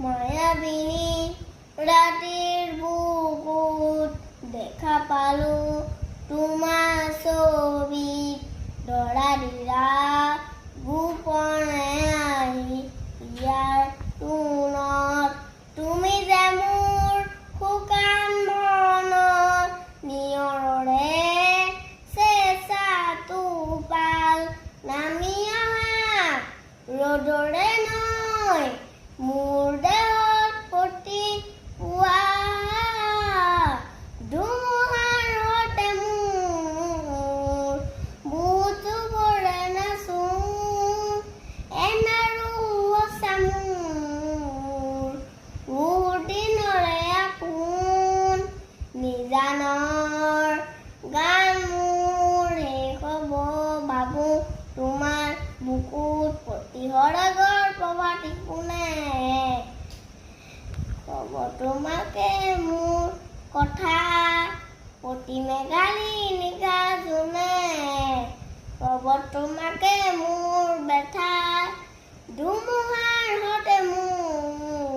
মায়াবিনী ৰাতিৰ বুকুত দেখা পালো তোমাৰ ছবিত দৰা দিলা গোপনে আহি ইয়াৰ তোনত তুমি যে মোৰ শুকান মনৰ নিয়ৰৰে চেঁচা টোপাল নামি অহা ৰ'দৰে নৈ মোৰ দেহত প্ৰতি পুৱা ধুমুহাৰ সতে মোৰ বুকুৰে নাচো এনাৰো সঁচা মোৰ দিনৰে আপোন নিজানৰ গান মোৰ শেষ হ'ব ভাবো তোমাৰ বুকুত প্ৰতিহৰগৰ প্ৰভাতী কোনে ক'ব তোমাকে মোৰ কথা প্ৰতি মেঘালী নিশা জোনে ক'ব তোমাকে মোৰ ব্যথা ধুমুহাৰ সতে মোৰ